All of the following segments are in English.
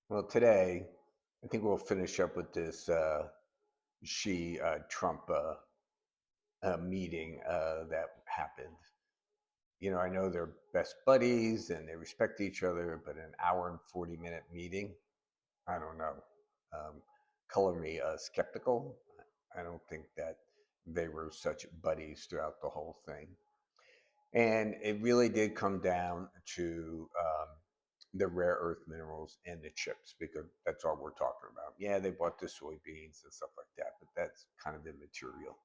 Well, today, I think we'll finish up with this Xi Trump meeting that happened. I know they're best buddies and they respect each other, but an hour and 40-minute meeting, I don't know. Um, Color me skeptical. I don't think that they were such buddies throughout the whole thing. And it really did come down to the rare earth minerals and the chips because that's all we're talking about. Yeah, they bought the soybeans and stuff like that, but that's kind of immaterial.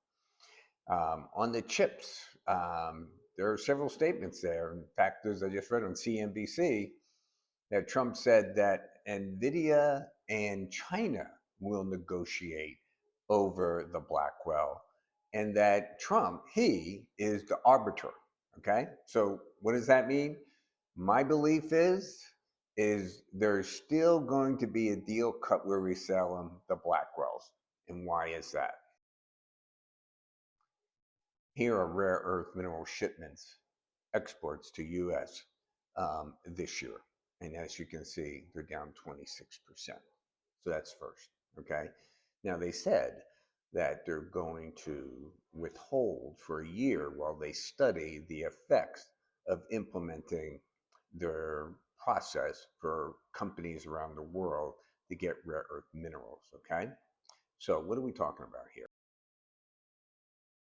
On the chips, there are several statements there. In fact, as I just read on CNBC, that Trump said that NVIDIA and China will negotiate over the Blackwell, and that Trump, he is the arbiter. Okay, so what does that mean? My belief is there's still going to be a deal cut where we sell them the Blackwells, and why is that? Here are rare earth mineral shipments, exports to U.S. This year. And as you can see, they're down 26%. So that's first, okay? Now they said that they're going to withhold for a year while they study the effects of implementing their process for companies around the world to get rare earth minerals, okay? So what are we talking about here?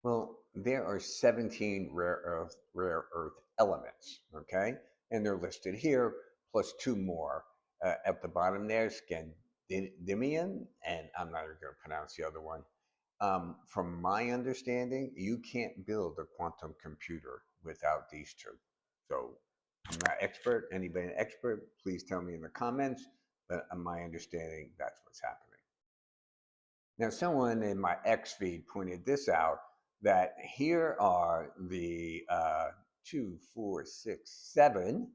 Well, there are 17 rare earth elements, okay? And they're listed here, plus two more. At the bottom there, scandium, and I'm not even going to pronounce the other one. From my understanding, you can't build a quantum computer without these two. So I'm not expert. Anybody an expert, please tell me in the comments. But my understanding, that's what's happening. Now, someone in my X feed pointed this out that here are the two, four, six, seven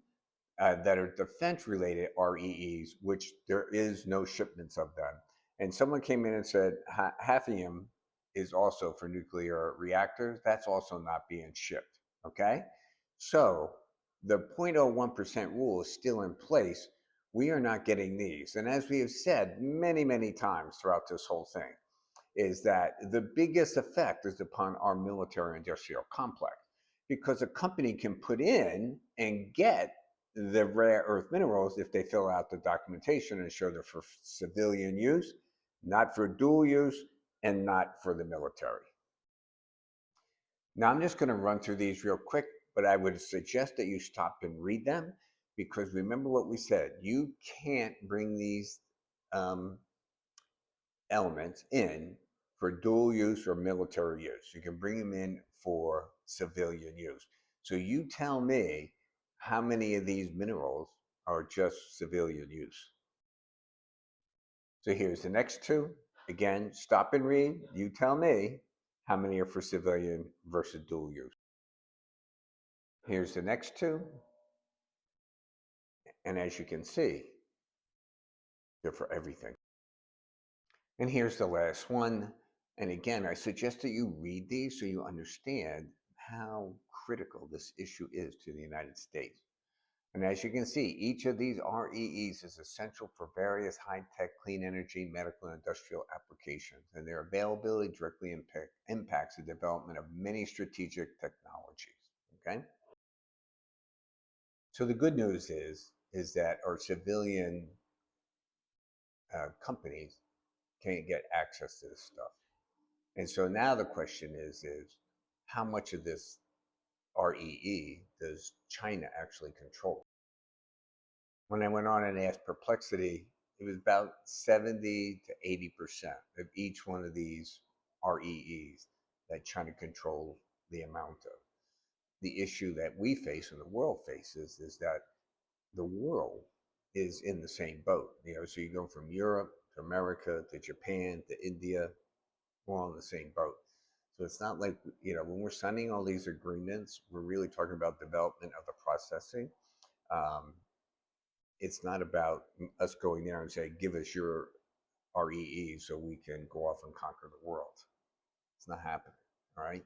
that are defense related REEs, which there is no shipments of them. And someone came in and said hafnium is also for nuclear reactors. That's also not being shipped. Okay. So the 0.01% rule is still in place. We are not getting these. And as we have said many, many times throughout this whole thing, is that the biggest effect is upon our military industrial complex because a company can put in and get the rare earth minerals if they fill out the documentation and show they're for civilian use, not for dual use, and not for the military. Now, I'm just going to run through these real quick, but I would suggest that you stop and read them because remember what we said. You can't bring these um, elements in for dual use or military use. You can bring them in for civilian use. So you tell me how many of these minerals are just civilian use. So here's the next two. Again, stop and read. You tell me how many are for civilian versus dual use. Here's the next two. And as you can see, they're for everything. And here's the last one. And again, I suggest that you read these so you understand how critical this issue is to the United States. And as you can see, each of these REEs is essential for various high-tech clean energy, medical, and industrial applications, and their availability directly impacts the development of many strategic technologies. Okay? So the good news is that our civilian companies can't get access to this stuff. And so now the question is how much of this REE does China actually control? When I went on and asked Perplexity, it was about 70 to 80% of each one of these REEs that China controls the amount of. The issue that we face and the world faces is that the world is in the same boat. So you go from Europe to America to Japan to India, we're all in the same boat. So it's not like, when we're signing all these agreements, we're really talking about development of the processing. It's not about us going there and saying, give us your REE so we can go off and conquer the world. It's not happening. All right.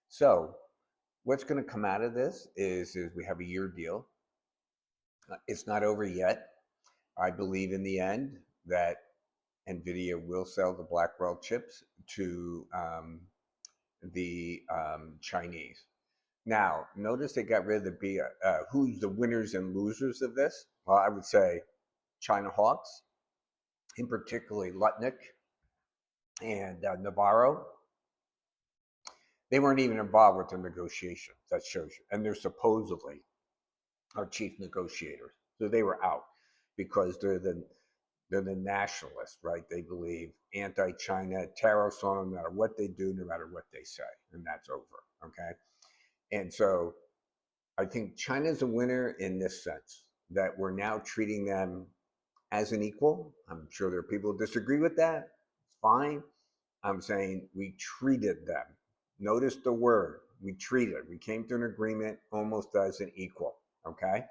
So what's going to come out of this is we have a year deal. It's not over yet. I believe in the end that NVIDIA will sell the Blackwell chips to the Chinese. Now, notice they got rid of the B. Who's the winners and losers of this? Well, I would say China Hawks, in particularly Lutnick and Navarro. They weren't even involved with the negotiation. That shows you. And they're supposedly our chief negotiators. So they were out because they're the nationalists, right? They believe anti-China, tariffs on them, no matter what they do, no matter what they say, and that's over. Okay, and so I think China's a winner in this sense that we're now treating them as an equal. I'm sure there are people who disagree with that. It's fine. I'm saying we treated them. Notice the word we treated. We came to an agreement almost as an equal. Okay,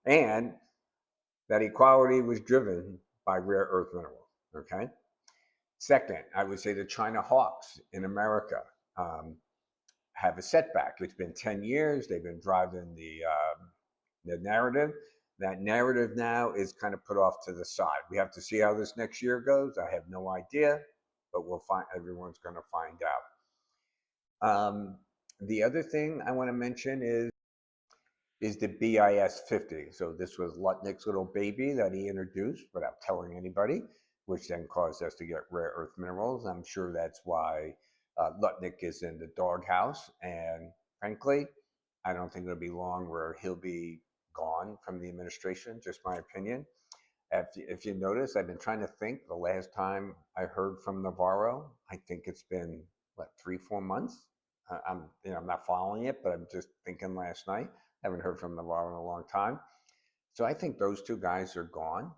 and that equality was driven by rare earth minerals. Okay. Second, I would say the China Hawks in America have a setback. It's been 10 years. They've been driving the narrative. That narrative now is kind of put off to the side. We have to see how this next year goes. I have no idea, but we'll find. Everyone's going to find out. The other thing I want to mention is the BIS 50. So this was Lutnick's little baby that he introduced without telling anybody, which then caused us to get rare earth minerals. I'm sure that's why Lutnick is in the doghouse. And frankly, I don't think it'll be long where he'll be gone from the administration, just my opinion. If you notice, I've been trying to think the last time I heard from Navarro, I think it's been, what, 3-4 months? I'm not following it, but I'm just thinking last night. Haven't heard from Navarro in a long time. So I think those two guys are gone.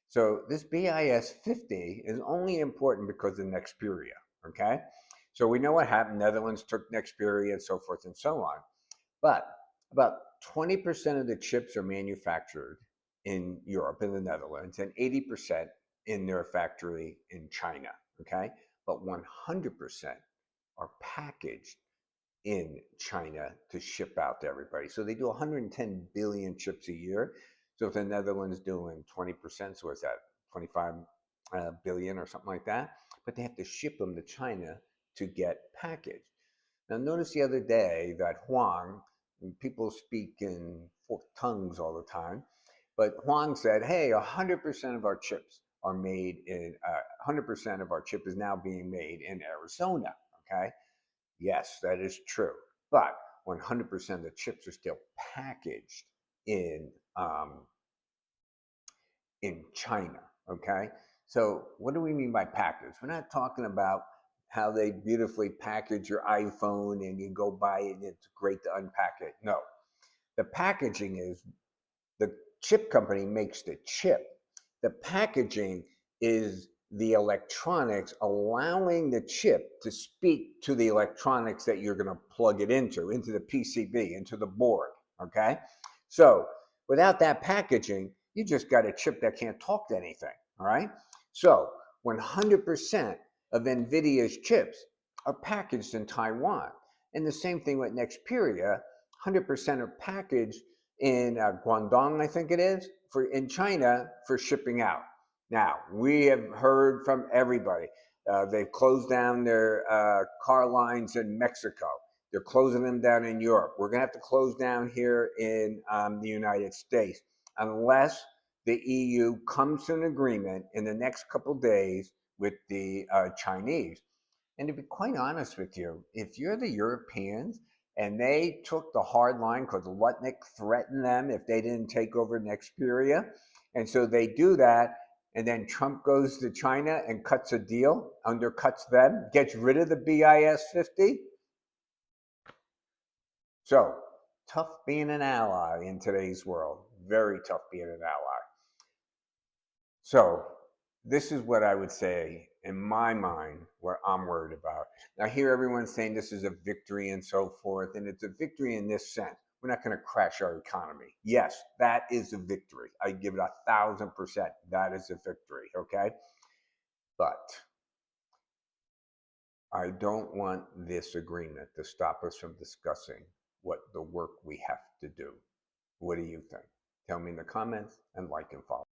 So this BIS 50 is only important because of Nexperia, okay? So we know what happened. Netherlands took Nexperia and so forth and so on. But about 20% of the chips are manufactured in Europe, in the Netherlands, and 80% in their factory in China, okay? But 100% are packaged in China to ship out to everybody. So they do 110 billion chips a year. So if the Netherlands doing 20%, so what's that, 25 billion or something like that? But they have to ship them to China to get packaged. Now notice the other day that Huang, people speak in forked tongues all the time, but Huang said, hey, 100% of our chips are made in, 100% of our chip is now being made in Arizona, okay? Yes, that is true. But 100% of the chips are still packaged in China. Okay. So what do we mean by package? We're not talking about how they beautifully package your iPhone and you go buy it and it's great to unpack it. No, the packaging is the chip company makes the chip. The packaging is the electronics allowing the chip to speak to the electronics that you're going to plug it into the PCB, into the board. Okay. So without that packaging, you just got a chip that can't talk to anything. All right. So 100% of NVIDIA's chips are packaged in Taiwan. And the same thing with Nexperia, 100% are packaged in Guangdong, I think it is, in China for shipping out. Now, we have heard from everybody. They've closed down their car lines in Mexico. They're closing them down in Europe. We're going to have to close down here in the United States unless the EU comes to an agreement in the next couple of days with the Chinese. And to be quite honest with you, if you're the Europeans and they took the hard line because Lutnick threatened them if they didn't take over Nexperia, and so they do that, and then Trump goes to China and cuts a deal, undercuts them, gets rid of the BIS 50. So tough being an ally in today's world. Very tough being an ally. So this is what I would say in my mind, what I'm worried about. Now, I hear everyone saying this is a victory and so forth, and it's a victory in this sense. We're not going to crash our economy. Yes, that is a victory. I give it 1,000%. That is a victory, okay? But I don't want this agreement to stop us from discussing what the work we have to do. What do you think? Tell me in the comments and like and follow.